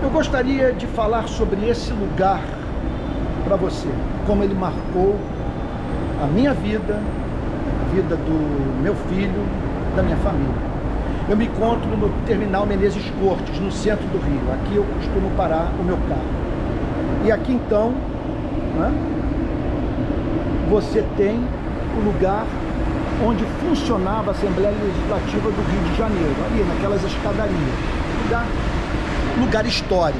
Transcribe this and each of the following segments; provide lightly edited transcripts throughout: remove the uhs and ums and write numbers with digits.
Eu gostaria de falar sobre esse lugar para você, como ele marcou a minha vida, a vida do meu filho, da minha família. Eu me encontro no Terminal Menezes Cortes, no centro do Rio. Aqui eu costumo parar o meu carro. E aqui então, né, você tem o lugar onde funcionava a Assembleia Legislativa do Rio de Janeiro, ali naquelas escadarias. Lugar histórico.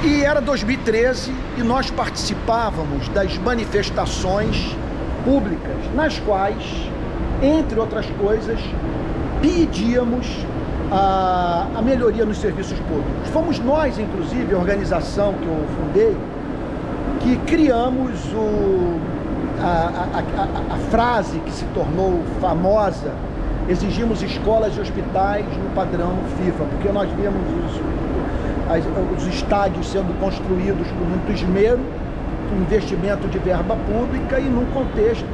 E era 2013 e nós participávamos das manifestações públicas, nas quais, entre outras coisas, pedíamos a melhoria nos serviços públicos. Fomos nós, inclusive, a organização que eu fundei, que criamos a frase que se tornou famosa: exigimos escolas e hospitais no padrão FIFA, porque nós vemos os estádios sendo construídos com muito esmero, com investimento de verba pública e num contexto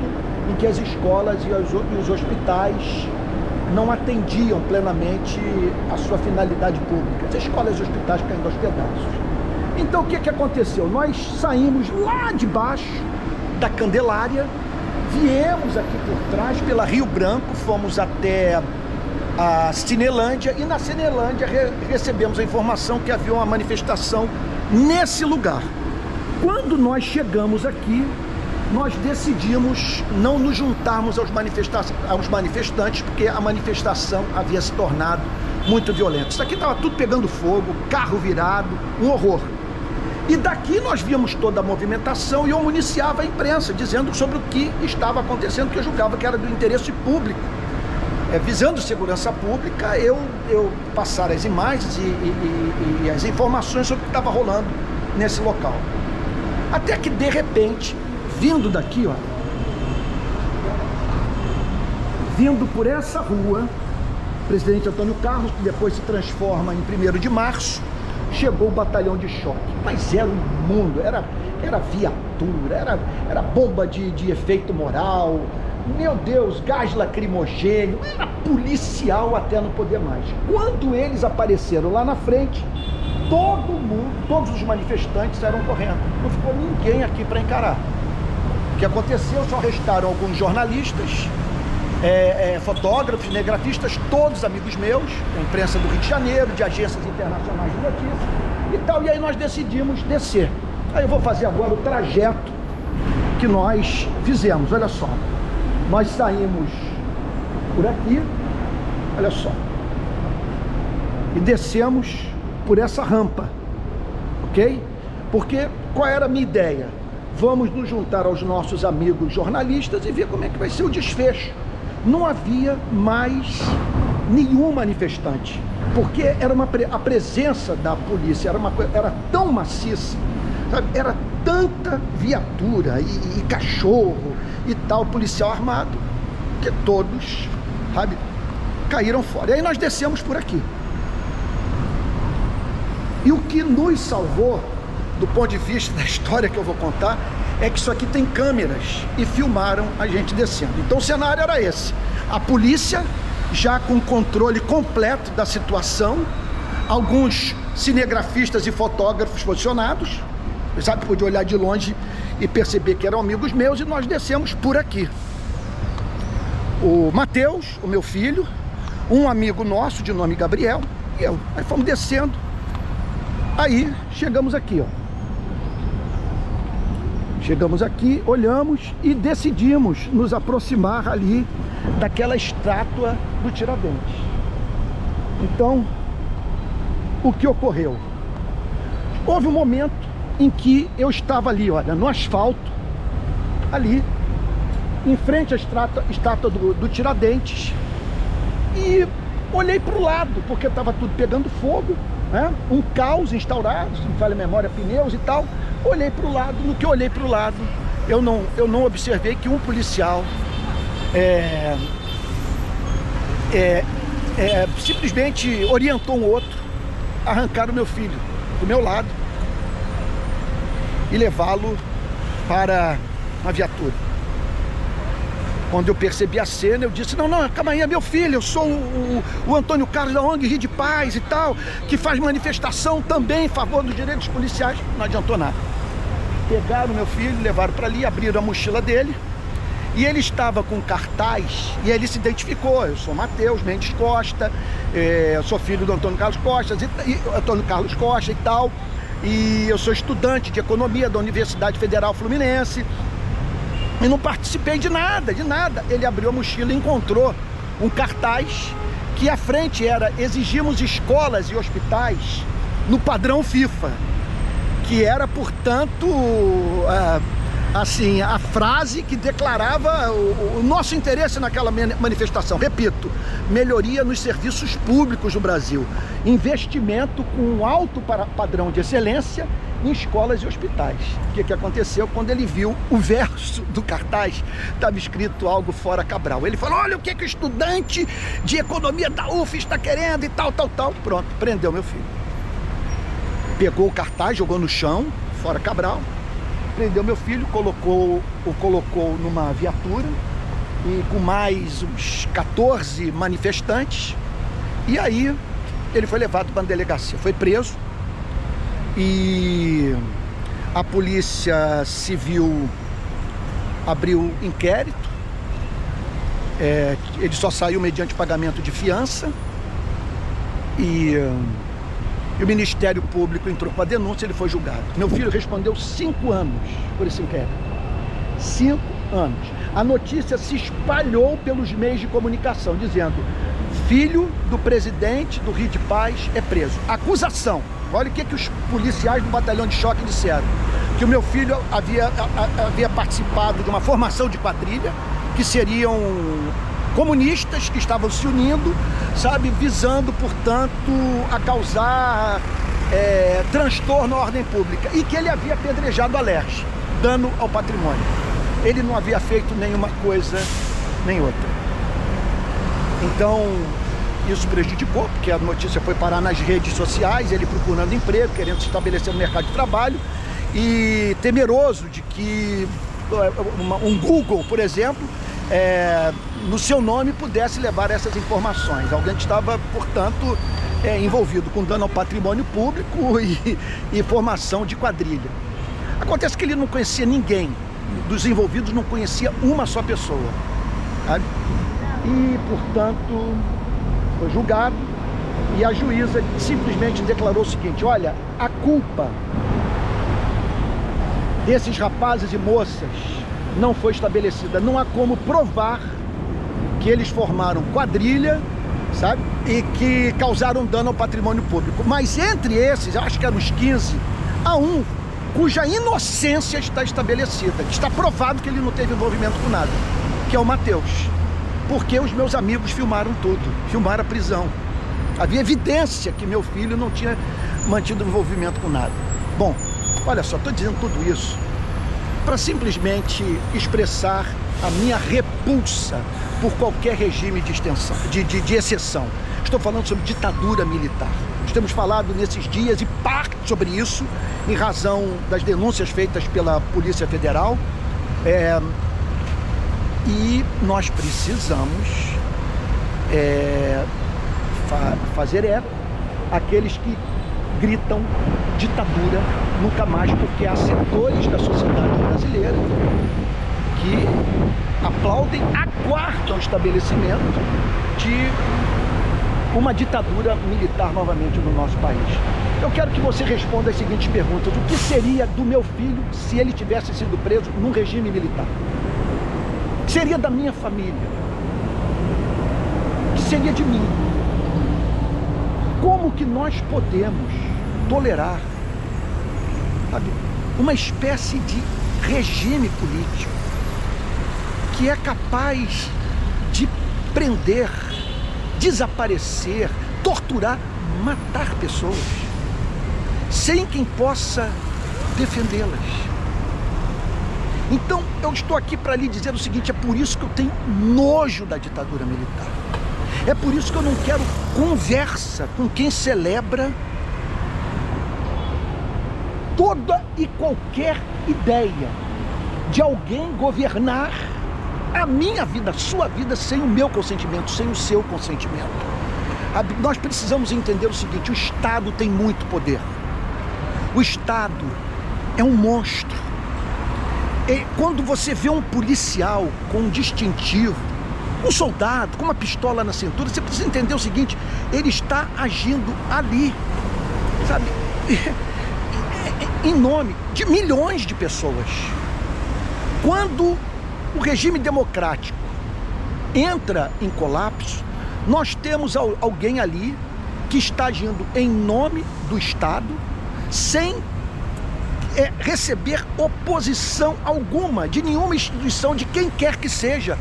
em que as escolas e os hospitais não atendiam plenamente a sua finalidade pública. As escolas e os hospitais caindo aos pedaços. Então o que aconteceu? Nós saímos lá de baixo da Candelária, viemos aqui por trás pela Rio Branco, fomos até a Cinelândia e na Cinelândia recebemos a informação que havia uma manifestação nesse lugar. Quando nós chegamos aqui, nós decidimos não nos juntarmos aos manifestantes, porque a manifestação havia se tornado muito violenta. Isso aqui estava tudo pegando fogo, carro virado, um horror. E daqui nós víamos toda a movimentação e eu municiava a imprensa, dizendo sobre o que estava acontecendo, que eu julgava que era do interesse público. Visando segurança pública, eu passar as imagens e as informações sobre o que estava rolando nesse local. Até que, de repente, vindo daqui, ó, vindo por essa rua, Presidente Antônio Carlos, que depois se transforma em 1º de março, chegou o batalhão de choque. Mas era um mundo, era viatura, era bomba de efeito moral, meu Deus, gás lacrimogênio, era policial até não poder mais. Quando eles apareceram lá na frente, todo mundo, todos os manifestantes saíram correndo. Não ficou ninguém aqui para encarar. O que aconteceu? Só restaram alguns jornalistas, fotógrafos, cinegrafistas, todos amigos meus, da imprensa do Rio de Janeiro, de agências internacionais de notícias e tal. E aí nós decidimos descer. Aí eu vou fazer agora o trajeto que nós fizemos. Olha só, nós saímos por aqui, olha só, e descemos por essa rampa, ok? Porque qual era a minha ideia? Vamos nos juntar aos nossos amigos jornalistas e ver como é que vai ser o desfecho. Não havia mais nenhum manifestante, porque era a presença da polícia era tão maciça, sabe? Era tanta viatura e cachorro e tal, policial armado, que todos, sabe, caíram fora. E aí nós descemos por aqui. E o que nos salvou, do ponto de vista da história que eu vou contar, é que isso aqui tem câmeras e filmaram a gente descendo. Então o cenário era esse: a polícia já com controle completo da situação, alguns cinegrafistas e fotógrafos posicionados, sabe, podia olhar de longe e perceber que eram amigos meus, e nós descemos por aqui. O Matheus, o meu filho, um amigo nosso de nome Gabriel e eu. Aí fomos descendo. Aí chegamos aqui, ó. Chegamos aqui, olhamos e decidimos nos aproximar ali daquela estátua do Tiradentes. Então, o que ocorreu? Houve um momento em que eu estava ali, olha, no asfalto, ali, em frente à estátua do Tiradentes, e olhei para o lado, porque estava tudo pegando fogo, né? Um caos instaurado, se me falha a memória, pneus e tal. Olhei para o lado. No que eu olhei para o lado, eu não observei que um policial simplesmente orientou um outro a arrancar o meu filho do meu lado e levá-lo para uma viatura. Quando eu percebi a cena, eu disse, não, calma aí, é meu filho, eu sou o Antônio Carlos da ONG Rio de Paz e tal, que faz manifestação também em favor dos direitos policiais. Não adiantou nada. Pegaram meu filho, levaram para ali, abriram a mochila dele, e ele estava com cartaz, e ele se identificou, eu sou Matheus Mendes Costa, eu sou filho do Antônio Carlos Costa e tal, e eu sou estudante de economia da Universidade Federal Fluminense, e não participei de nada. Ele abriu a mochila e encontrou um cartaz que à frente era: exigimos escolas e hospitais no padrão FIFA, que era, portanto, assim, a frase que declarava o nosso interesse naquela manifestação. Repito, melhoria nos serviços públicos do Brasil, investimento com alto padrão de excelência em escolas e hospitais. O que aconteceu? Quando ele viu o verso do cartaz, estava escrito algo fora Cabral. Ele falou, olha o que o estudante de economia da UF está querendo e tal. Pronto, prendeu meu filho. Pegou o cartaz, jogou no chão, fora Cabral, prendeu meu filho, colocou numa viatura e com mais uns 14 manifestantes, e aí ele foi levado para a delegacia, foi preso, e a Polícia Civil abriu inquérito. Ele só saiu mediante pagamento de fiança, e o Ministério Público entrou com a denúncia, ele foi julgado. Meu filho respondeu 5 anos por esse inquérito. 5 anos. A notícia se espalhou pelos meios de comunicação, dizendo: filho do presidente do Rio de Paz é preso. Acusação. Olha o que os policiais do batalhão de choque disseram: que o meu filho havia participado de uma formação de quadrilha, que seriam comunistas que estavam se unindo, sabe, visando, portanto, a causar transtorno à ordem pública, e que ele havia apedrejado a LERJ, dano ao patrimônio. Ele não havia feito nenhuma coisa nem outra. Então, isso prejudicou, porque a notícia foi parar nas redes sociais, ele procurando emprego, querendo se estabelecer no mercado de trabalho, e temeroso de que um Google, por exemplo, no seu nome pudesse levar essas informações. Alguém que estava, portanto, envolvido com dano ao patrimônio público e formação de quadrilha. Acontece que ele não conhecia ninguém, dos envolvidos não conhecia uma só pessoa, sabe? E, portanto, foi julgado, e a juíza simplesmente declarou o seguinte: olha, a culpa desses rapazes e moças não foi estabelecida. Não há como provar que eles formaram quadrilha, sabe, e que causaram dano ao patrimônio público. Mas entre esses, eu acho que eram uns 15, há um cuja inocência está estabelecida, que está provado que ele não teve envolvimento com nada, que é o Matheus. Porque os meus amigos filmaram tudo, filmaram a prisão. Havia evidência que meu filho não tinha mantido envolvimento com nada. Bom, olha só, estou dizendo tudo isso para simplesmente expressar a minha repulsa por qualquer regime de exceção. Estou falando sobre ditadura militar. Temos falado nesses dias, e parte sobre isso, em razão das denúncias feitas pela Polícia Federal. E nós precisamos fazer eco àqueles que gritam ditadura nunca mais, porque há setores da sociedade brasileira que aplaudem, aguardam o estabelecimento de uma ditadura militar novamente no nosso país. Eu quero que você responda as seguintes perguntas: o que seria do meu filho se ele tivesse sido preso num regime militar? O que seria da minha família? O que seria de mim? Como que nós podemos tolerar, sabe, uma espécie de regime político que é capaz de prender, desaparecer, torturar, matar pessoas, sem quem possa defendê-las? Então, eu estou aqui para lhe dizer o seguinte: é por isso que eu tenho nojo da ditadura militar. É por isso que eu não quero conversa com quem celebra toda e qualquer ideia de alguém governar a minha vida, a sua vida, sem o meu consentimento, sem o seu consentimento. Nós precisamos entender o seguinte: o Estado tem muito poder. O Estado é um monstro. E quando você vê um policial com um distintivo, um soldado com uma pistola na cintura, você precisa entender o seguinte: ele está agindo ali, sabe, em nome de milhões de pessoas. Quando o regime democrático entra em colapso, nós temos alguém ali que está agindo em nome do Estado, sem receber oposição alguma de nenhuma instituição, de quem quer que seja.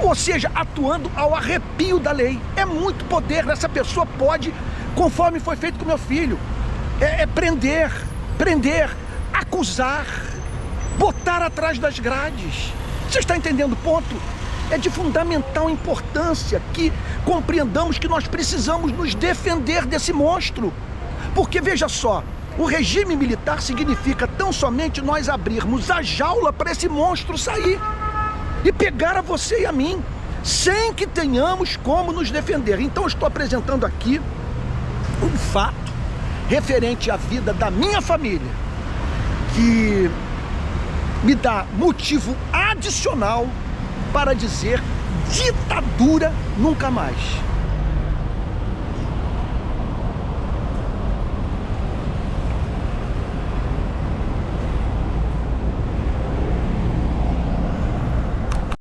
Ou seja, atuando ao arrepio da lei. É muito poder. Essa pessoa pode, conforme foi feito com meu filho, prender, acusar, botar atrás das grades. Você está entendendo o ponto? É de fundamental importância que compreendamos que nós precisamos nos defender desse monstro. Porque, veja só, o regime militar significa tão somente nós abrirmos a jaula para esse monstro sair e pegar a você e a mim, sem que tenhamos como nos defender. Então eu estou apresentando aqui um fato referente à vida da minha família, que me dá motivo adicional para dizer: ditadura nunca mais.